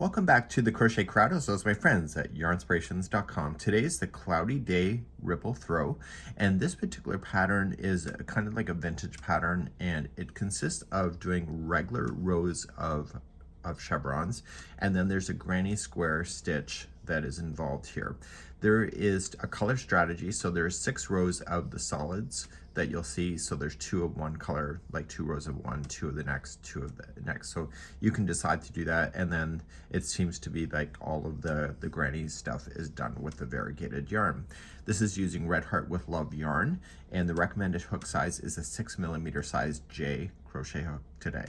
Welcome back to the Crochet Crowd, as well as my friends at yarnspirations.com. Today is the Cloudy Day Ripple Throw, and this particular pattern is kind of like a vintage pattern, and it consists of doing regular rows of chevrons, and then there's a granny square stitch that is involved here. There is a color strategy, so there's 6 rows of the solids that you'll see. So there's 2 of one color, like 2 rows of one, 2 of the next, 2 of the next. So you can decide to do that, and then it seems to be like all of the granny stuff is done with the variegated yarn. This is using Red Heart with Love yarn, and the recommended hook size is a 6mm size J crochet hook today.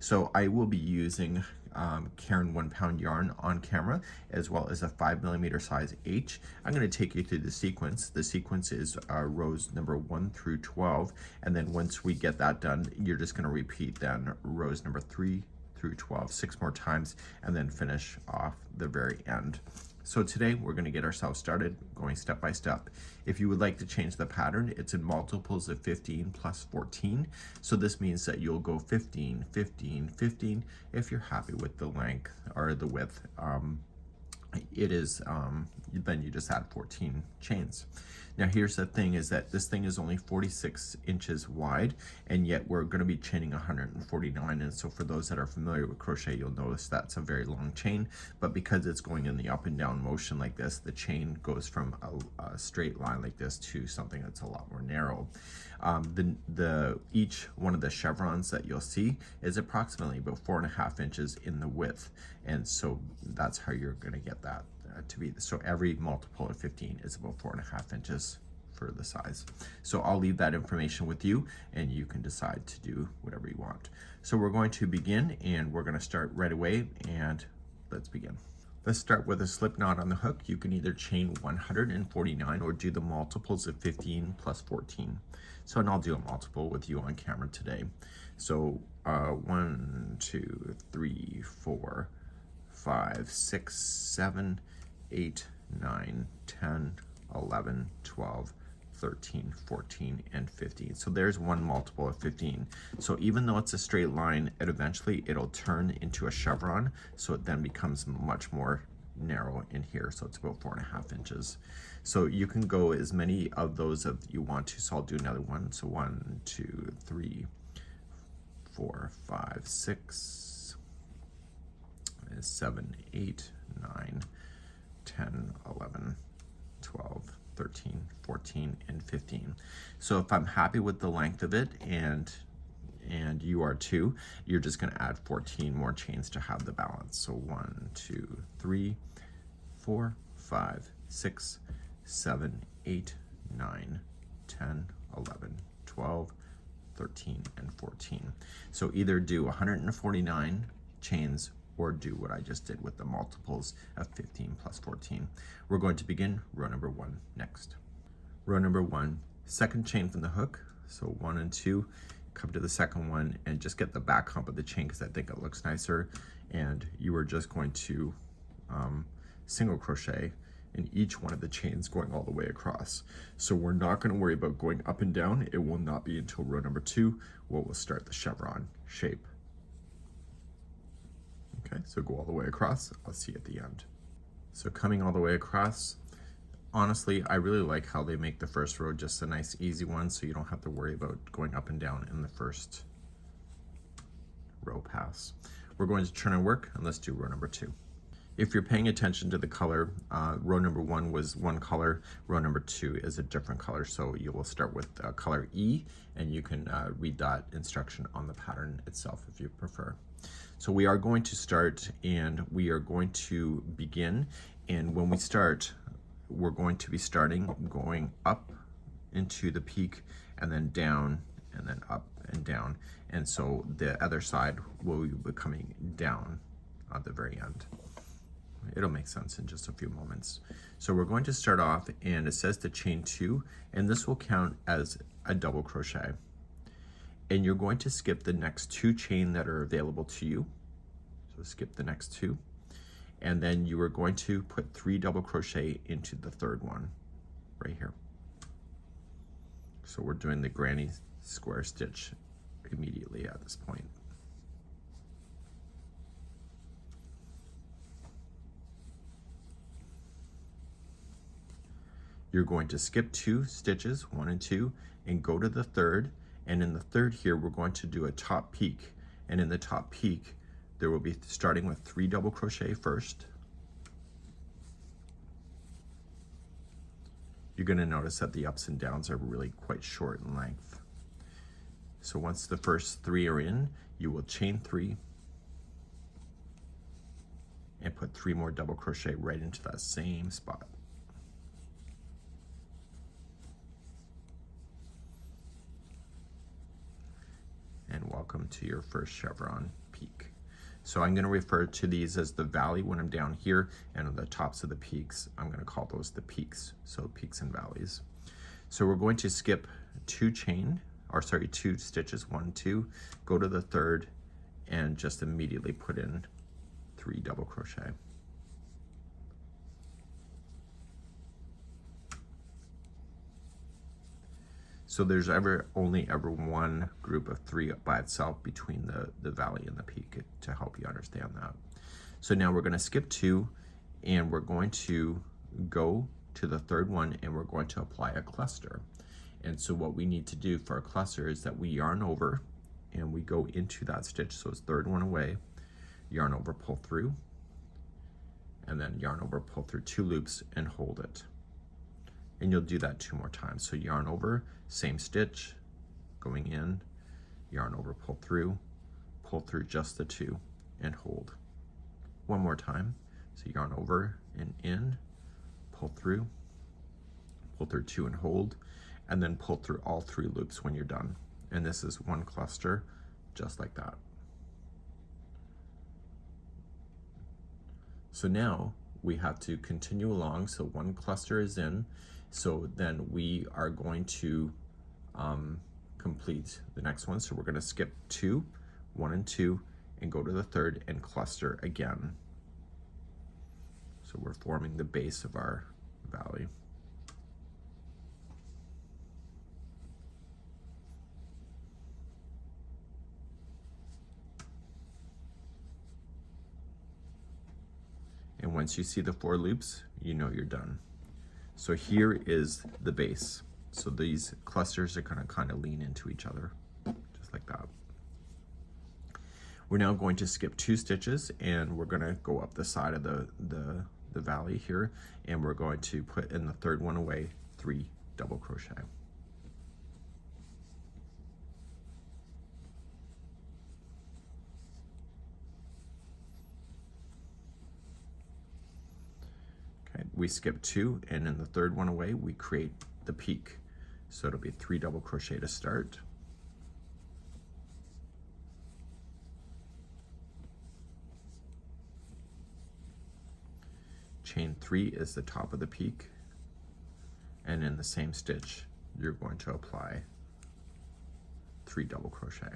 So I will be using Cairn 1-pound yarn on camera, as well as a 5mm size H. I'm going to take you through the sequence. The sequence is rows number 1 through 12, and then once we get that done, you're just going to repeat then rows number 3 through 12 6 more times, and then finish off the very end. So today we're going to get ourselves started going step by step. If you would like to change the pattern, it's in multiples of 15 plus 14. So this means that you'll go 15, 15, 15 if you're happy with the length or the width. Then you just add 14 chains. Now here's the thing, is that this thing is only 46 inches wide, and yet we're going to be chaining 149, and so for those that are familiar with crochet, you'll notice that's a very long chain, but because it's going in the up and down motion like this, the chain goes from a straight line like this to something that's a lot more narrow. Each one of the chevrons that you'll see is approximately about 4.5 inches in the width, and so that's how you're going to get that to be. So every multiple of 15 is about 4.5 inches for the size. So I'll leave that information with you, and you can decide to do whatever you want. So we're going to begin, and we're going to start right away, and let's begin. Let's start with a slip knot on the hook. You can either chain 149 or do the multiples of 15 plus 14. So, and I'll do a multiple with you on camera today. So 1, 2, 3, 4, 5, 6, 7, 8, 9, 10, 11, 12, 13, 14, and 15. So there's one multiple of 15. So even though it's a straight line, it'll turn into a chevron, so it then becomes much more narrow in here. So it's about 4.5 inches. So you can go as many of those as you want to. So I'll do another one. So 1, 2, 3, 4, 5, 6, 7, 8, 9, 10, 11, 12, 13, 14, and 15. So if I'm happy with the length of it, and you are too, you're just going to add 14 more chains to have the balance. So 1, 2, 3, 4, 5, 6, 7, 8, 9, 10, 11, 12, 13, and 14. So either do 149 chains or do what I just did with the multiples of 15 plus 14. We're going to begin row number 1 next. Row number 1, second chain from the hook. So 1 and 2, come to the second one and just get the back hump of the chain because I think it looks nicer. And you are just going to single crochet in each one of the chains going all the way across. So we're not going to worry about going up and down. It will not be until row number 2 where we'll start the chevron shape. Okay, so go all the way across. I'll see you at the end. So coming all the way across, honestly, I really like how they make the first row just a nice easy one, so you don't have to worry about going up and down in the first row pass. We're going to turn our work, and let's do row number 2. If you're paying attention to the color, row number 1 was one color, row number 2 is a different color. So you will start with color E, and you can read that instruction on the pattern itself if you prefer. So we are going to start, and we are going to begin, and when we start, we're going to be starting going up into the peak, and then down, and then up and down, and so the other side will be coming down at the very end. It'll make sense in just a few moments. So we're going to start off, and it says to chain 2, and this will count as a double crochet. And you're going to skip the next 2 chain that are available to you. So skip the next 2. And then you are going to put 3 double crochet into the third one right here. So we're doing the granny square stitch immediately at this point. You're going to skip 2 stitches, 1 and 2, and go to the third. And in the third here, we're going to do a top peak. And in the top peak, there will be starting with 3 double crochet first. You're going to notice that the ups and downs are really quite short in length. So once the first 3 are in, you will chain 3 and put 3 more double crochet right into that same spot. And welcome to your first chevron peak. So I'm going to refer to these as the valley when I'm down here, and on the tops of the peaks, I'm going to call those the peaks. So peaks and valleys. So we're going to skip 2 stitches, 1, 2, go to the third, and just immediately put in 3 double crochet. So there's only ever one group of 3 by itself between the valley and the peak, to help you understand that. So now we're going to skip 2, and we're going to go to the third one, and we're going to apply a cluster. And so what we need to do for a cluster is that we yarn over, and we go into that stitch. So it's third one away, yarn over, pull through, and then yarn over, pull through 2 loops, and hold it. And you'll do that 2 more times. So yarn over, same stitch, going in, yarn over, pull through just the 2, and hold. 1 more time. So yarn over and in, pull through 2 and hold, and then pull through all 3 loops when you're done. And this is 1 cluster, just like that. So now we have to continue along. So 1 cluster is in. So then we are going to complete the next one. So we're going to skip 2, 1 and 2, and go to the third and cluster again. So we're forming the base of our valley. And once you see the 4 loops, you know you're done. So here is the base. So these clusters are going to kind of lean into each other, just like that. We're now going to skip 2 stitches, and we're going to go up the side of the valley here, and we're going to put in the third one away 3 double crochet. Okay, we skip 2, and in the third one away, we create the peak. So it'll be 3 double crochet to start. Chain 3 is the top of the peak, and in the same stitch, you're going to apply 3 double crochet.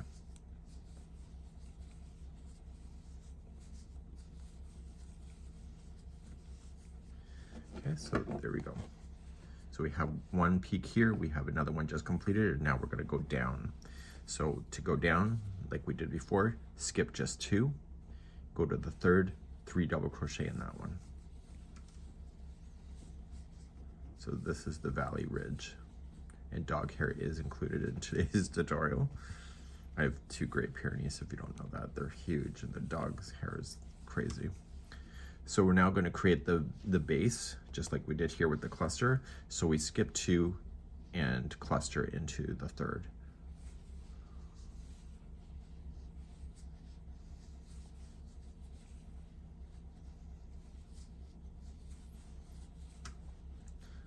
Okay, so there we go. So we have 1 peak here, we have another one just completed, and now we're going to go down. So to go down, like we did before, skip just 2, go to the third, 3 double crochet in that one. So this is the valley ridge, and dog hair is included in today's tutorial. I have 2 Great Pyrenees, if you don't know that. They're huge, and the dog's hair is crazy. So we're now going to create the base, just like we did here with the cluster. So we skip 2 and cluster into the third.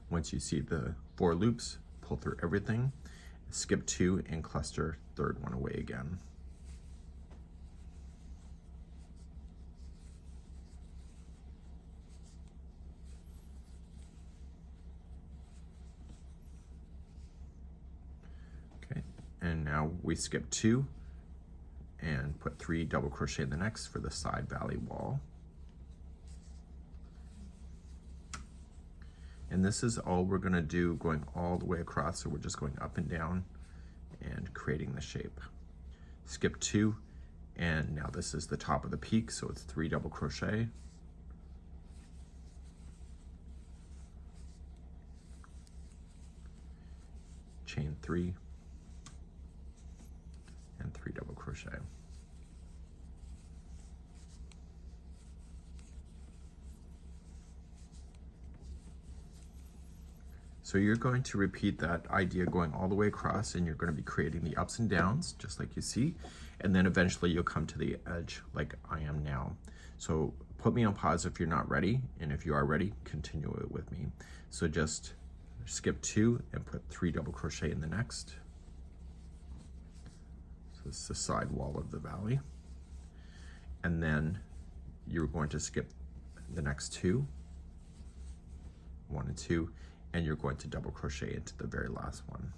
Once you see the 4 loops, pull through everything, skip 2 and cluster third one away again. Okay, and now we skip 2 and put 3 double crochet in the next for the side valley wall. And this is all we're going to do, going all the way across. So we're just going up and down and creating the shape. Skip 2, and now this is the top of the peak, so it's 3 double crochet. chain 3, and 3 double crochet. So you're going to repeat that idea going all the way across, and you're going to be creating the ups and downs just like you see, and then eventually you'll come to the edge like I am now. So put me on pause if you're not ready, and if you are ready, continue it with me. So just skip 2 and put 3 double crochet in the next. So this is the side wall of the valley. And then you're going to skip the next 2, 1 and 2, and you're going to double crochet into the very last one.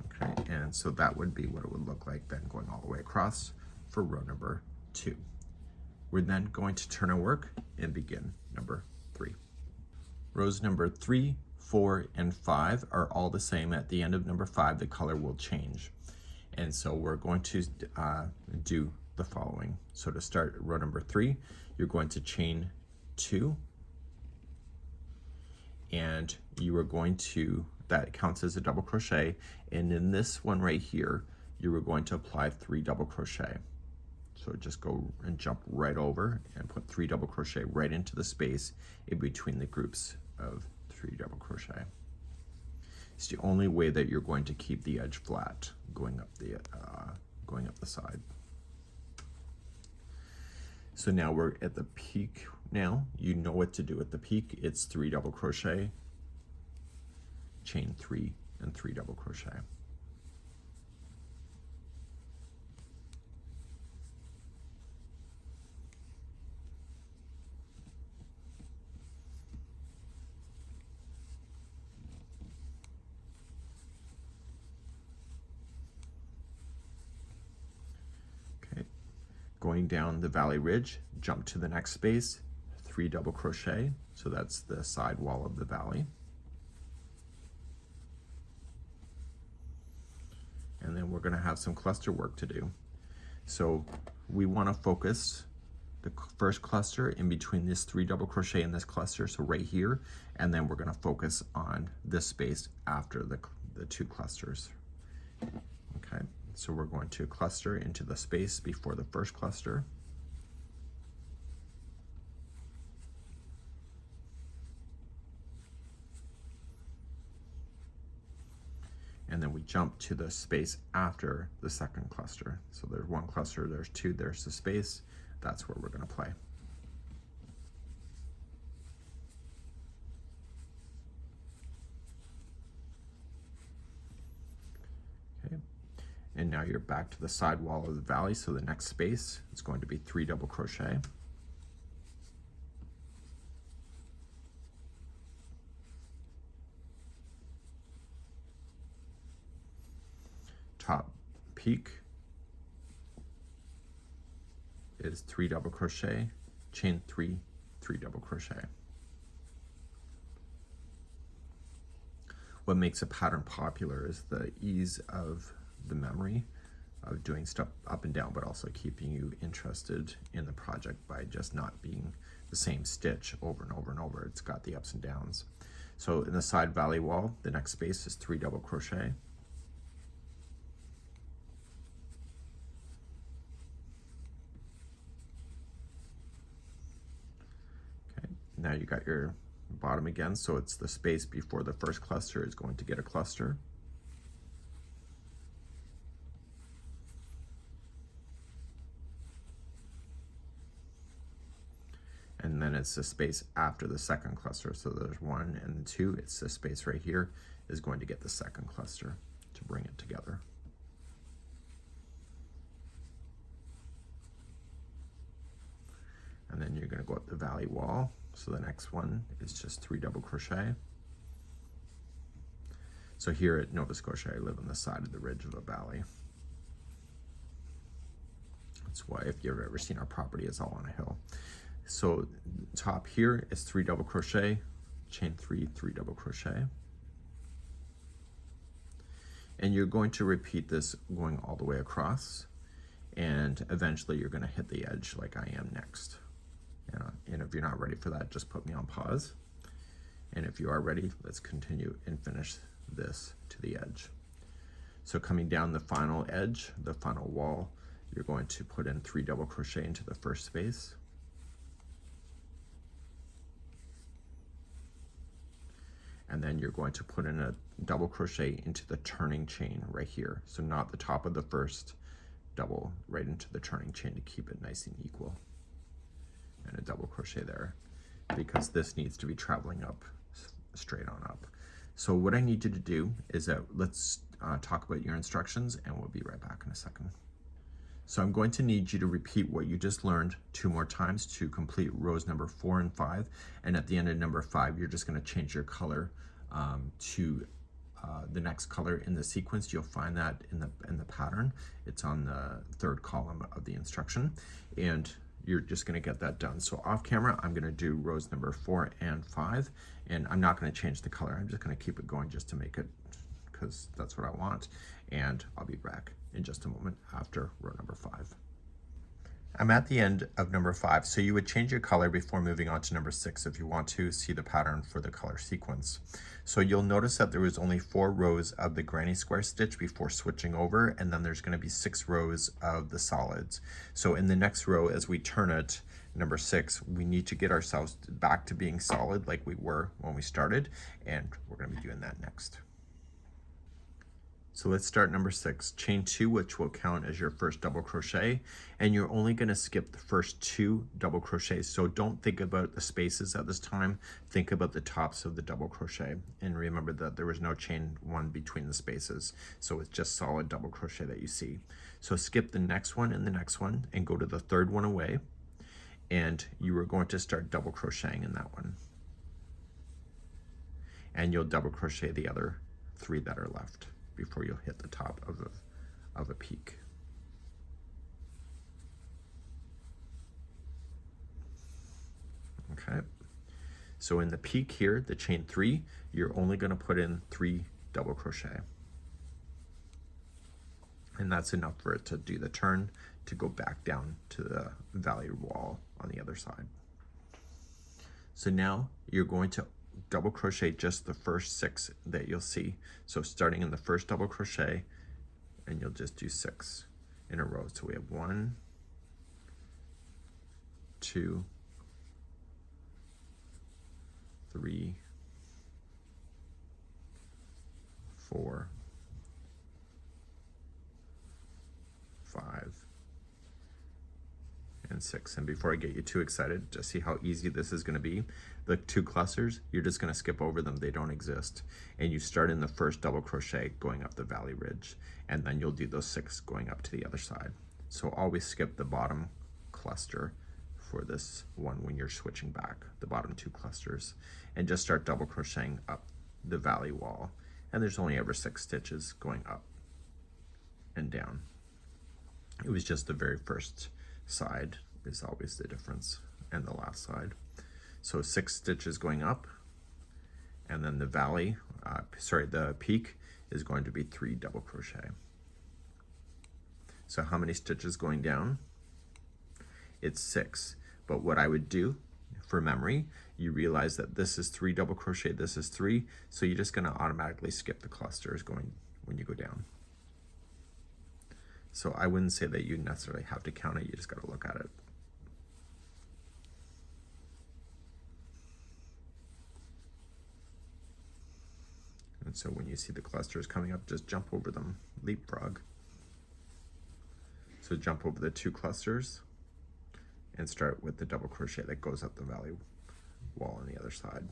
Okay, and so that would be what it would look like then going all the way across for row number 2. We're then going to turn our work and begin number 3. Rows number 3, 4, and 5 are all the same. At the end of number 5, the color will change. And so we're going to do the following. So to start row number 3, you're going to chain 2, and you are going to, that counts as a double crochet, and in this one right here, you are going to apply 3 double crochet. So just go and jump right over and put 3 double crochet right into the space in between the groups of 3 double crochet. It's the only way that you're going to keep the edge flat going up the side. So now we're at the peak now. You know what to do at the peak. It's 3 double crochet, chain 3, and 3 double crochet. Going down the valley ridge, jump to the next space, 3 double crochet, so that's the side wall of the valley. And then we're going to have some cluster work to do. So we want to focus the first cluster in between this 3 double crochet in this cluster, so right here, and then we're going to focus on this space after the 2 clusters. Okay. So we're going to cluster into the space before the first cluster. And then we jump to the space after the second cluster. So there's 1 cluster, there's 2, there's the space. That's where we're going to play. And now you're back to the side wall of the valley, so the next space is going to be 3 double crochet. Top peak is 3 double crochet, chain 3, 3 double crochet. What makes a pattern popular is the ease of the memory of doing stuff up and down, but also keeping you interested in the project by just not being the same stitch over and over and over. It's got the ups and downs. So in the side valley wall, the next space is 3 double crochet. Okay, now you got your bottom again, so it's the space before the first cluster is going to get a cluster. And then it's the space after the second cluster. So there's 1 and 2. It's the space right here is going to get the second cluster to bring it together. And then you're going to go up the valley wall. So the next one is just 3 double crochet. So here at Nova Scotia, I live on the side of the ridge of a valley. That's why if you've ever seen our property, it's all on a hill. So top here is 3 double crochet, chain 3, 3 double crochet. And you're going to repeat this going all the way across, and eventually you're going to hit the edge like I am next. And if you're not ready for that, just put me on pause. And if you are ready, let's continue and finish this to the edge. So coming down the final edge, the final wall, you're going to put in 3 double crochet into the first space. And then you're going to put in a double crochet into the turning chain right here. So not the top of the first double, right into the turning chain to keep it nice and equal. And a double crochet there, because this needs to be traveling up, straight on up. So what I need you to do is let's talk about your instructions, and we'll be right back in a second. So I'm going to need you to repeat what you just learned 2 more times to complete rows number 4 and 5. And at the end of number 5, you're just going to change your color to the next color in the sequence. You'll find that in the pattern. It's on the 3rd column of the instruction, and you're just going to get that done. So off camera, I'm going to do rows number 4 and 5, and I'm not going to change the color. I'm just going to keep it going just to make it, because that's what I want. And I'll be back in just a moment after row number 5. I'm at the end of number 5, so you would change your color before moving on to number 6 if you want to see the pattern for the color sequence. So you'll notice that there was only 4 rows of the granny square stitch before switching over, and then there's going to be 6 rows of the solids. So in the next row, as we turn it, number 6, we need to get ourselves back to being solid like we were when we started, and we're going to be doing that next. So let's start number 6, chain 2, which will count as your first double crochet, and you're only going to skip the first 2 double crochets. So don't think about the spaces at this time, think about the tops of the double crochet, and remember that there was no chain 1 between the spaces, so it's just solid double crochet that you see. So skip the next one and the next one and go to the 3rd one away, and you are going to start double crocheting in that one, and you'll double crochet the other 3 that are left before you'll hit the top of a peak. Okay, so in the peak here, the chain 3, you're only going to put in 3 double crochet, and that's enough for it to do the turn to go back down to the valley wall on the other side. So now you're going to double crochet just the first 6 that you'll see. So starting in the first double crochet, and you'll just do 6 in a row. So we have 1, 2, 3, 4, 5, and 6. And before I get you too excited to see how easy this is going to be, the 2 clusters, you're just going to skip over them. They don't exist. And you start in the first double crochet going up the valley ridge, and then you'll do those 6 going up to the other side. So always skip the bottom cluster for this one when you're switching back, the bottom 2 clusters, and just start double crocheting up the valley wall. And there's only ever 6 stitches going up and down. It was just the very first side is always the difference, and the last side. So 6 stitches going up, and then the valley, the peak is going to be 3 double crochet. So how many stitches going down? It's 6. But what I would do for memory, you realize that this is 3 double crochet, this is 3, so you're just going to automatically skip the clusters going when you go down. So I wouldn't say that you necessarily have to count it, you just got to look at it. And so when you see the clusters coming up, just jump over them, leapfrog. So jump over the 2 clusters and start with the double crochet that goes up the valley wall on the other side.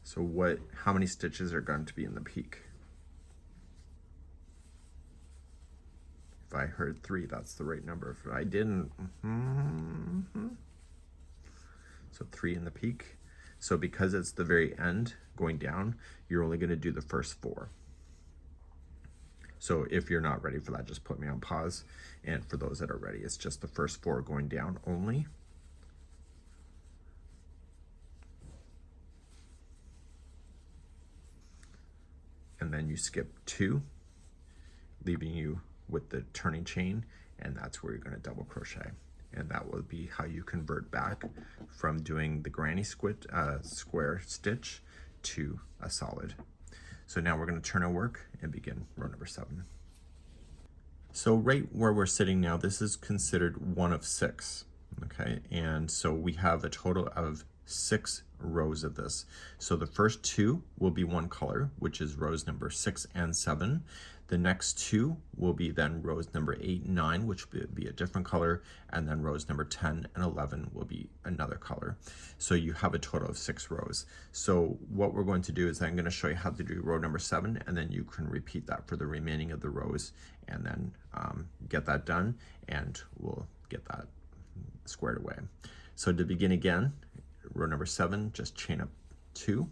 So how many stitches are going to be in the peak? If I heard 3, that's the right number. If I didn't, so 3 in the peak. So because it's the very end going down, you're only going to do the first 4. So if you're not ready for that, just put me on pause. And for those that are ready, it's just the first 4 going down only. And then you skip 2, leaving you with the turning chain, and that's where you're going to double crochet. And that will be how you convert back from doing the granny square stitch to a solid. So now we're going to turn our work and begin row number 7. So right where we're sitting now, this is considered one of 6, okay? And so we have a total of 6 rows of this. So the first 2 will be one color, which is rows number 6 and 7. The next 2 will be then rows number 8 and 9, which will be a different color, and then rows number 10 and 11 will be another color. So you have a total of 6 rows. So what we're going to do is I'm going to show you how to do row number 7, and then you can repeat that for the remaining of the rows, and then get that done, and we'll get that squared away. So to begin again, row number 7, just chain up 2.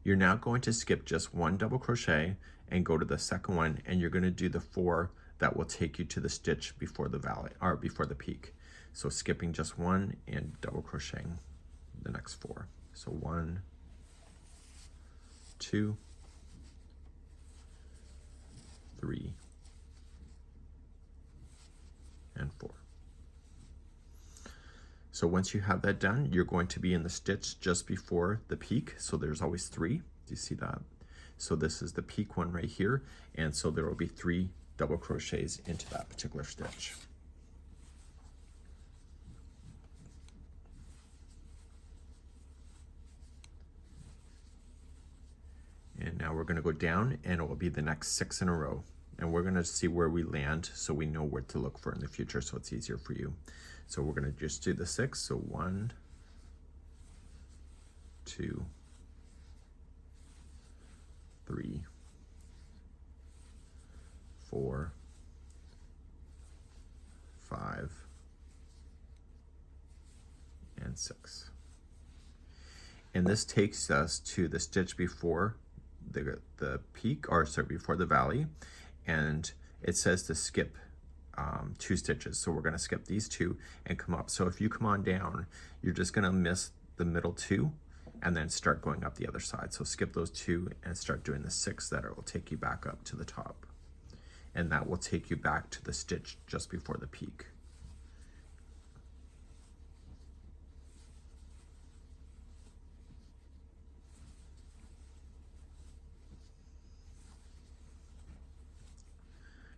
You're now going to skip just 1 double crochet and go to the second one, and you're going to do the 4 that will take you to the stitch before the valley, or before the peak. So skipping just 1 and double crocheting the next 4. So 1, 2, 3, and 4. So once you have that done, you're going to be in the stitch just before the peak. So there's always 3. Do you see that? So this is the peak one right here. And so there will be 3 double crochets into that particular stitch. And now we're going to go down, and it will be the next 6 in a row. And we're going to see where we land so we know where to look for in the future, so it's easier for you. So we're going to just do the 6. So 1, 2, 3, 4, 5, and 6. And this takes us to the stitch before the peak, or sorry, before the valley, and it says to skip 2 stitches. So we're going to skip these 2 and come up. So if you come on down, you're just going to miss the middle 2 and then start going up the other side. So skip those 2 and start doing the 6 that will take you back up to the top, and that will take you back to the stitch just before the peak.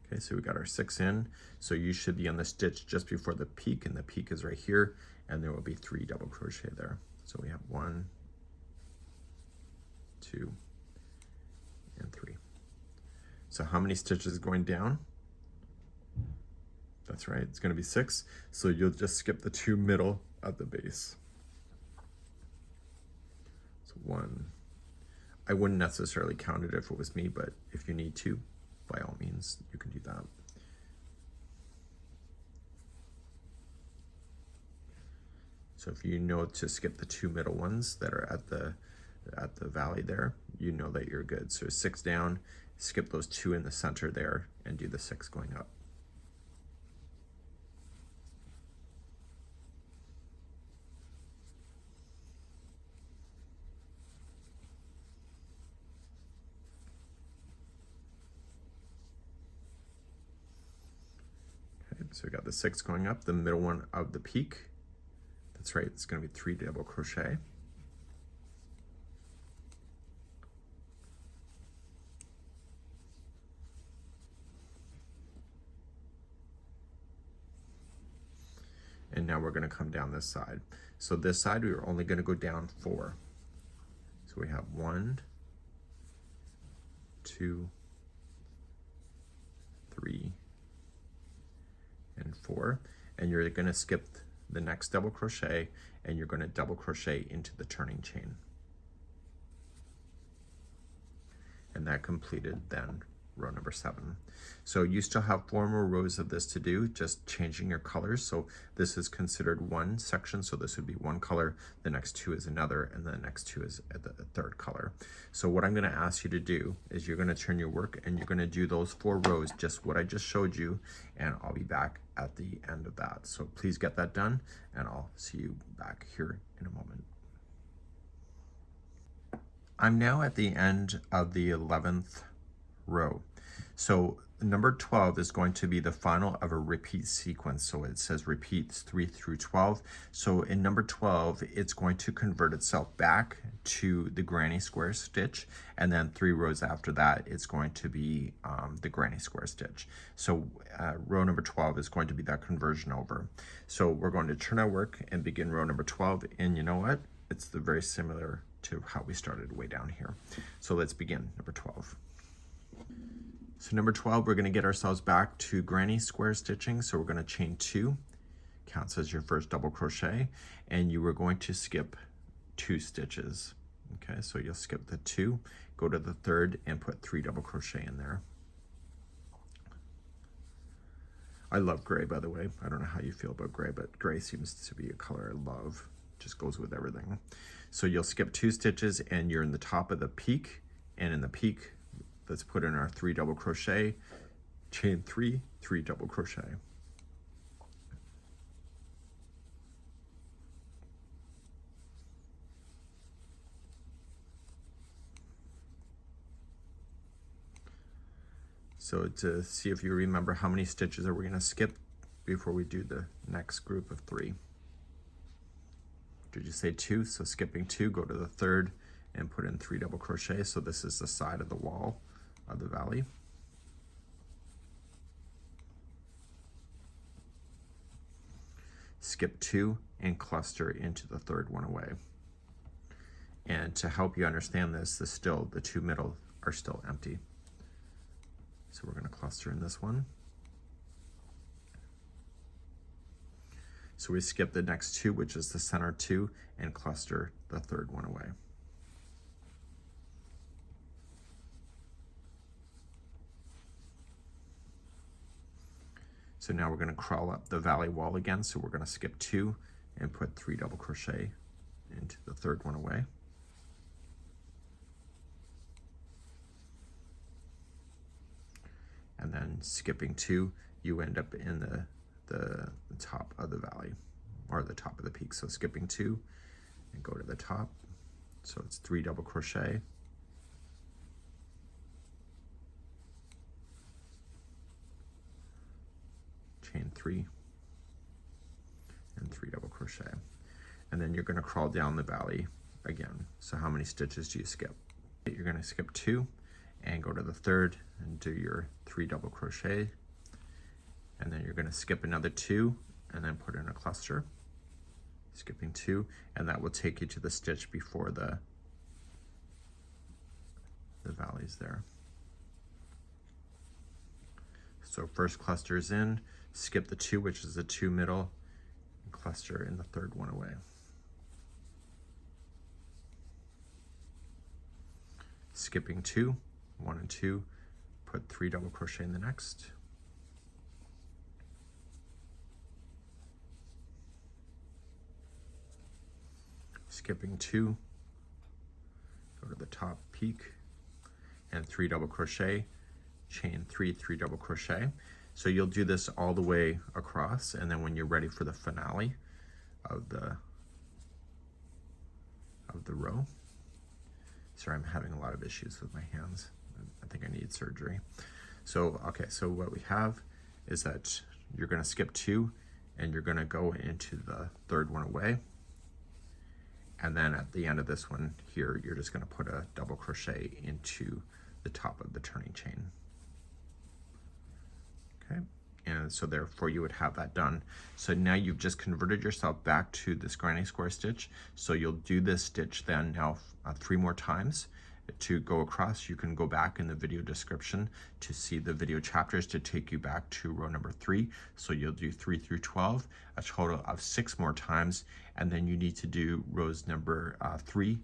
Okay, so we got our 6 in. So you should be on the stitch just before the peak, and the peak is right here, and there will be 3 double crochet there. So we have 1, 2, and 3. So how many stitches going down? That's right, it's going to be 6. So you'll just skip the 2 middle at the base. So 1. I wouldn't necessarily count it if it was me, but if you need to, by all means, you can do that. So if you know to skip the 2 middle ones that are at the valley there, you know that you're good. So 6 down, skip those 2 in the center there, and do the 6 going up. So we got the 6 going up, the middle one of the peak. That's right, it's going to be 3 double crochet. And now we're going to come down this side. So this side, we're only going to go down 4. So we have 1, 2, 3, and 4, and you're going to skip the next double crochet, and you're going to double crochet into the turning chain, and that completed then row number 7. So you still have 4 more rows of this to do, just changing your colors. So this is considered one section, so this would be one color, the next 2 is another, and the next 2 is the 3rd color. So what I'm going to ask you to do is you're going to turn your work, and you're going to do those 4 rows, just what I just showed you, and I'll be back at the end of that. So please get that done, and I'll see you back here in a moment. I'm now at the end of the 11th row. So number 12 is going to be the final of a repeat sequence. So it says repeats 3 through 12. So in number 12, it's going to convert itself back to the granny square stitch. And then 3 rows after that, it's going to be the granny square stitch. So row number 12 is going to be that conversion over. So we're going to turn our work and begin row number 12. And you know what? It's very similar to how we started way down here. So let's begin number 12. So number 12, we're going to get ourselves back to granny square stitching. So we're going to chain 2, counts as your first double crochet, and you are going to skip 2 stitches. Okay, so you'll skip the 2, go to the 3rd, and put 3 double crochet in there. I love gray, by the way. I don't know how you feel about gray, but gray seems to be a color I love. Just goes with everything. So you'll skip 2 stitches, and you're in the top of the peak, and in the peak, let's put in our 3 double crochet, chain 3, 3 double crochet. So to see if you remember how many stitches are we going to skip before we do the next group of 3. Did you say 2? So skipping 2, go to the 3rd and put in 3 double crochet. So this is the side of the wall of the valley. Skip 2 and cluster into the 3rd one away. And to help you understand this, the 2 middle are still empty. So we're going to cluster in this one. So we skip the next 2, which is the center 2, and cluster the 3rd one away. So now we're going to crawl up the valley wall again. So we're going to skip 2 and put 3 double crochet into the 3rd one away. And then skipping 2, you end up in the top of the valley, or the top of the peak. So skipping 2 and go to the top. So it's 3 double crochet. Chain 3 and 3 double crochet. And then you're going to crawl down the valley again. So how many stitches do you skip? You're going to skip 2 and go to the 3rd and do your 3 double crochet. And then you're going to skip another 2 and then put in a cluster, skipping 2, and that will take you to the stitch before the valleys there. So first cluster is in, skip the 2, which is the 2 middle, and cluster in the 3rd one away. Skipping 2, 1 and 2, put 3 double crochet in the next. Skipping 2, go to the top peak, and 3 double crochet, chain 3, 3 double crochet. So you'll do this all the way across, and then when you're ready for the finale of the row. Sorry, I'm having a lot of issues with my hands. I think I need surgery. So, okay, so what we have is that you're going to skip 2, and you're going to go into the 3rd one away. And then at the end of this one here, you're just going to put a double crochet into the top of the turning chain. Okay, and so therefore you would have that done. So now you've just converted yourself back to this granny square stitch. So you'll do this stitch then now 3 more times. To go across, you can go back in the video description to see the video chapters to take you back to row number 3. So you'll do 3 through 12, a total of 6 more times, and then you need to do rows number 3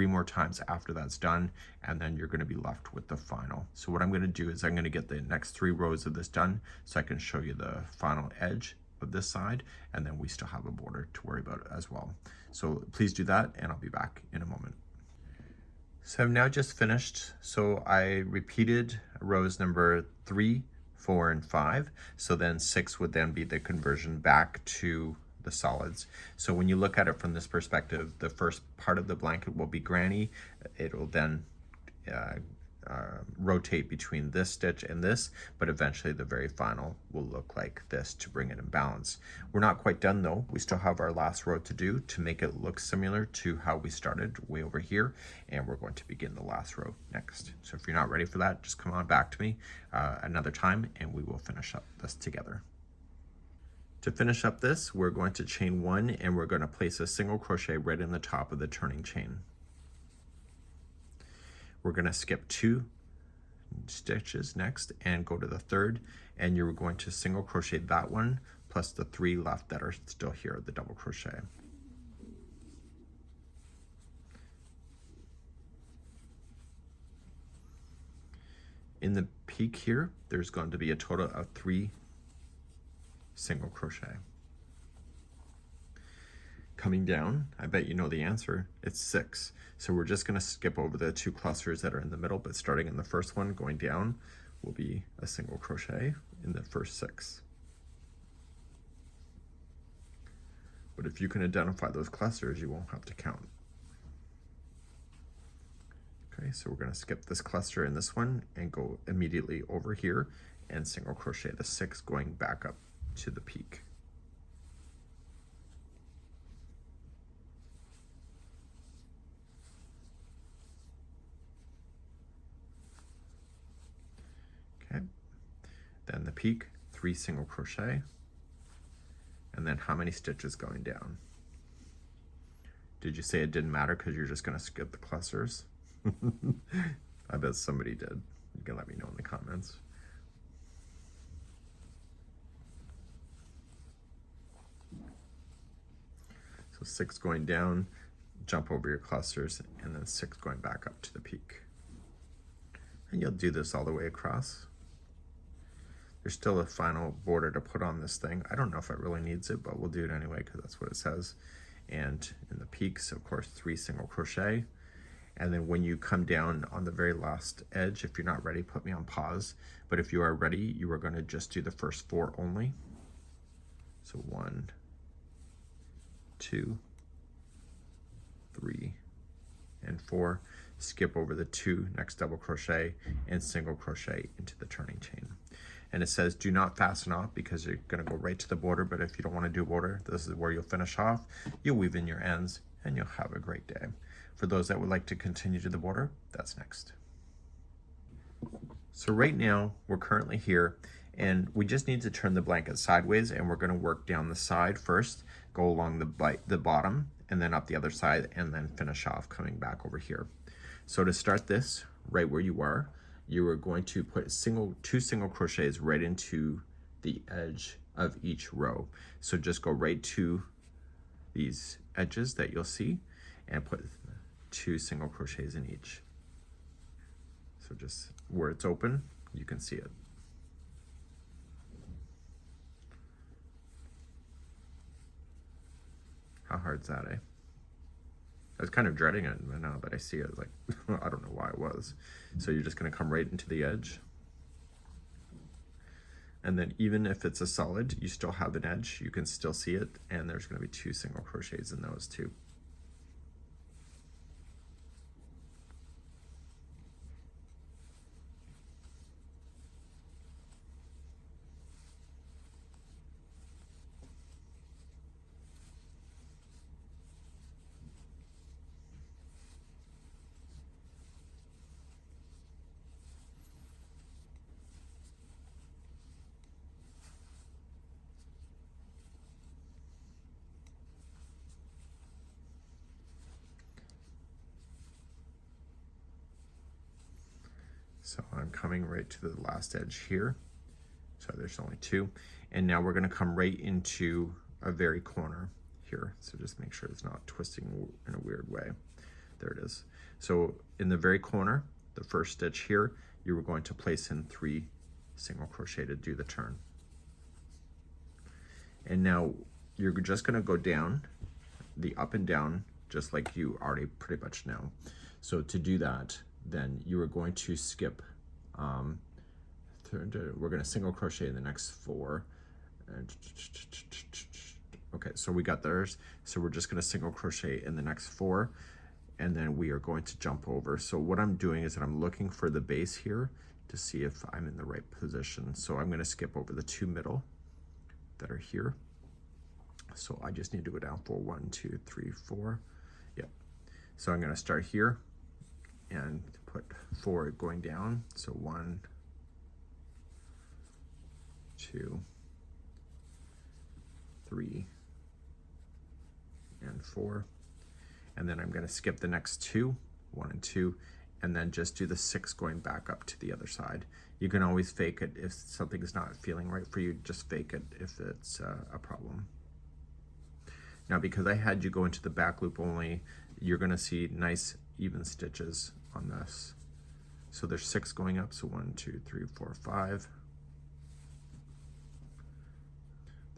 more times after that's done, and then you're going to be left with the final. So what I'm going to do is I'm going to get the next 3 rows of this done so I can show you the final edge of this side, and then we still have a border to worry about as well. So please do that, and I'll be back in a moment. So I've now just finished. So I repeated rows number 3, 4, and 5. So then 6 would then be the conversion back to the solids. So when you look at it from this perspective, the first part of the blanket will be granny. It'll then rotate between this stitch and this, but eventually the very final will look like this to bring it in balance. We're not quite done though. We still have our last row to do to make it look similar to how we started way over here, and we're going to begin the last row next. So if you're not ready for that, just come on back to me another time and we will finish up this together. To finish up this, we're going to chain 1 and we're going to place a single crochet right in the top of the turning chain. We're going to skip 2 stitches next and go to the 3rd, and you're going to single crochet that one plus the 3 left that are still here, the double crochet. In the peak here, there's going to be a total of 3 single crochet. Coming down, I bet you know the answer, it's 6. So we're just going to skip over the 2 clusters that are in the middle, but starting in the first one, going down, will be a single crochet in the first 6. But if you can identify those clusters, you won't have to count. Okay, so we're going to skip this cluster in this one and go immediately over here and single crochet the 6 going back up to the peak. Okay, then the peak, 3 single crochet, and then how many stitches going down? Did you say it didn't matter because you're just going to skip the clusters? I bet somebody did. You can let me know in the comments. So 6 going down, jump over your clusters, and then 6 going back up to the peak. And you'll do this all the way across. There's still a final border to put on this thing. I don't know if it really needs it, but we'll do it anyway because that's what it says. And in the peaks, of course, 3 single crochet. And then when you come down on the very last edge, if you're not ready, put me on pause. But if you are ready, you are going to just do the first 4 only. So 1, 2, 3, and 4. Skip over the 2 next double crochet and single crochet into the turning chain. And it says do not fasten off because you're going to go right to the border, but if you don't want to do border, this is where you'll finish off. You'll weave in your ends and you'll have a great day. For those that would like to continue to the border, that's next. So right now we're currently here and we just need to turn the blanket sideways, and we're going to work down the side first, go along the bottom and then up the other side, and then finish off coming back over here. So to start this right where you are going to put 2 single crochets right into the edge of each row. So just go right to these edges that you'll see and put 2 single crochets in each. So just where it's open, you can see it. How hard's that, eh? I was kind of dreading it, but now that I see it, like, I don't know why it was. So you're just going to come right into the edge. And then even if it's a solid, you still have an edge. You can still see it, and there's going to be 2 single crochets in those too. So I'm coming right to the last edge here. So there's only 2. And now we're going to come right into a very corner here. So just make sure it's not twisting in a weird way. There it is. So in the very corner, the first stitch here, you were going to place in 3 single crochet to do the turn. And now you're just going to go down, the up and down, just like you already pretty much know. So to do that, then you are going to skip, we're going to single crochet in the next 4. Okay, so we got theirs. So we're just going to single crochet in the next 4, and then we are going to jump over. So what I'm doing is that I'm looking for the base here to see if I'm in the right position. So I'm going to skip over the 2 middle that are here. So I just need to go down for 1, 2, 3, 4. Yep. So I'm going to start here and put 4 going down. So 1, 2, 3, and 4. And then I'm going to skip the next 2, 1 and 2, and then just do the 6 going back up to the other side. You can always fake it if something is not feeling right for you. Just fake it if it's a problem. Now, because I had you go into the back loop only, you're going to see nice even stitches on this. So there's 6 going up. So 1, 2, 3, 4, 5.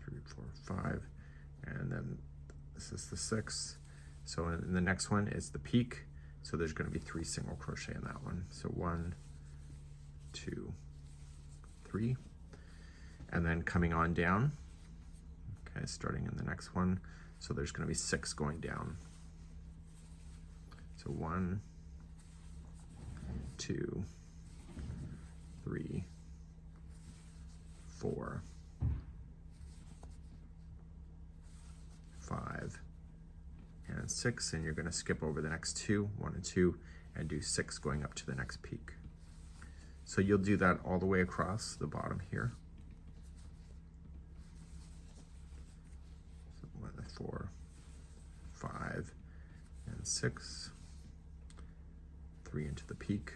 3, 4, 5. And then this is the 6. So in the next one is the peak. So there's going to be 3 single crochet in that one. So 1, 2, 3. And then coming on down, okay, starting in the next one. So there's going to be 6 going down. So 1, 2, 3, 4, 5, and 6, and you're going to skip over the next 2, 1 and 2, and do 6 going up to the next peak. So you'll do that all the way across the bottom here. So 1, 4, 5, and 6, 3 into the peak,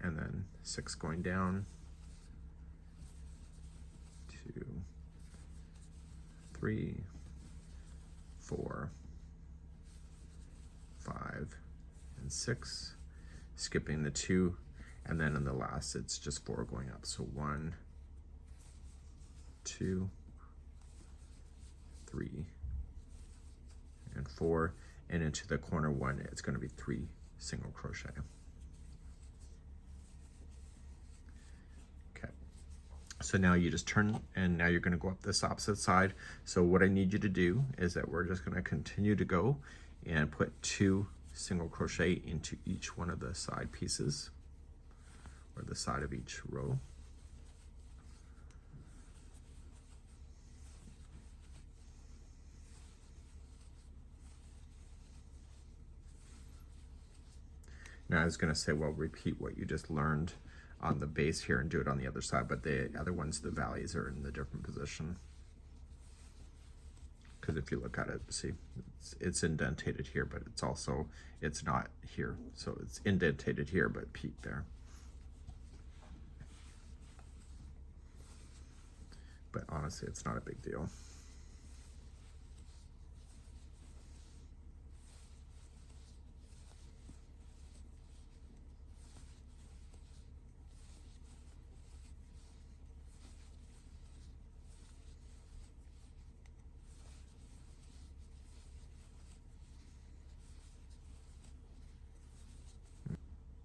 and then 6 going down, 2, 3, 4, 5, and 6, skipping the 2, and then in the last it's just 4 going up. So 1, 2, 3, and 4, and into the corner 1 it's going to be 3 single crochet. Okay, so now you just turn, and now you're going to go up this opposite side. So what I need you to do is that we're just going to continue to go and put 2 single crochet into each one of the side pieces, or the side of each row. Now I was going to say, well, repeat what you just learned on the base here and do it on the other side, but the other ones, the valleys are in the different position. Because if you look at it, see, it's indentated here, but it's also, it's not here. So it's indentated here, but peaked there. But honestly, it's not a big deal.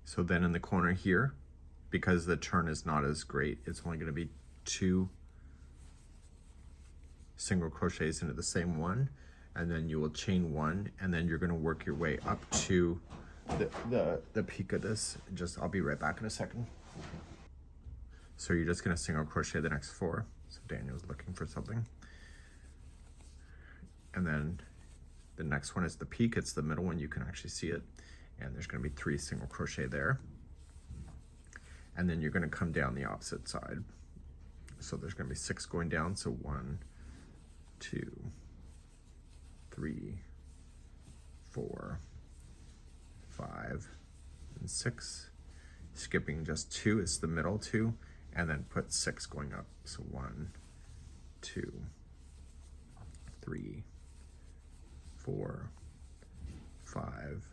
So then in the corner here, because the turn is not as great, it's only going to be 2 single crochets into the same one, and then you will chain 1, and then you're going to work your way up to the peak of this. I'll be right back in a second. So you're just going to single crochet the next 4. So Daniel's looking for something. And then the next one is the peak. It's the middle one, you can actually see it. And there's going to be 3 single crochet there. And then you're going to come down the opposite side. So there's going to be 6 going down. So 1, 2, 3, 4, 5, and 6. Skipping just 2 is the middle 2, and then put 6 going up. So 1, 2, 3, 4, 5,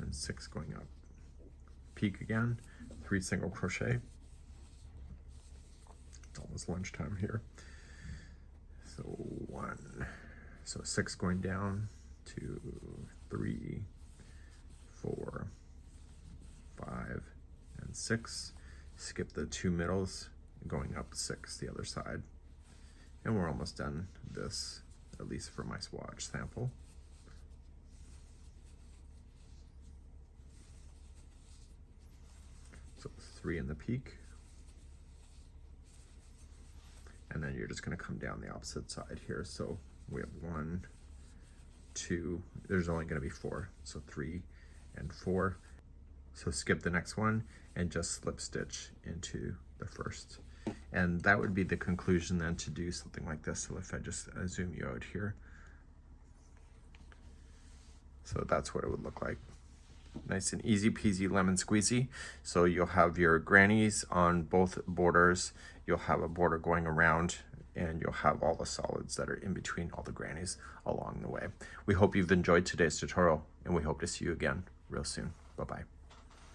and 6 going up. Peak again, 3 single crochet. It's almost lunchtime here. So 1, so 6 going down, 2, 3, 4, 5, and 6. Skip the 2 middles, going up 6 the other side. And we're almost done this, at least for my swatch sample. So 3 in the peak. And then you're just going to come down the opposite side here. So we have 1, 2, there's only going to be 4. So 3 and 4. So skip the next one and just slip stitch into the first. And that would be the conclusion then to do something like this. So if I just zoom you out here. So that's what it would look like. Nice and easy peasy lemon squeezy. So you'll have your grannies on both borders. You'll have a border going around, and you'll have all the solids that are in between all the grannies along the way. We hope you've enjoyed today's tutorial, and we hope to see you again real soon. Bye-bye.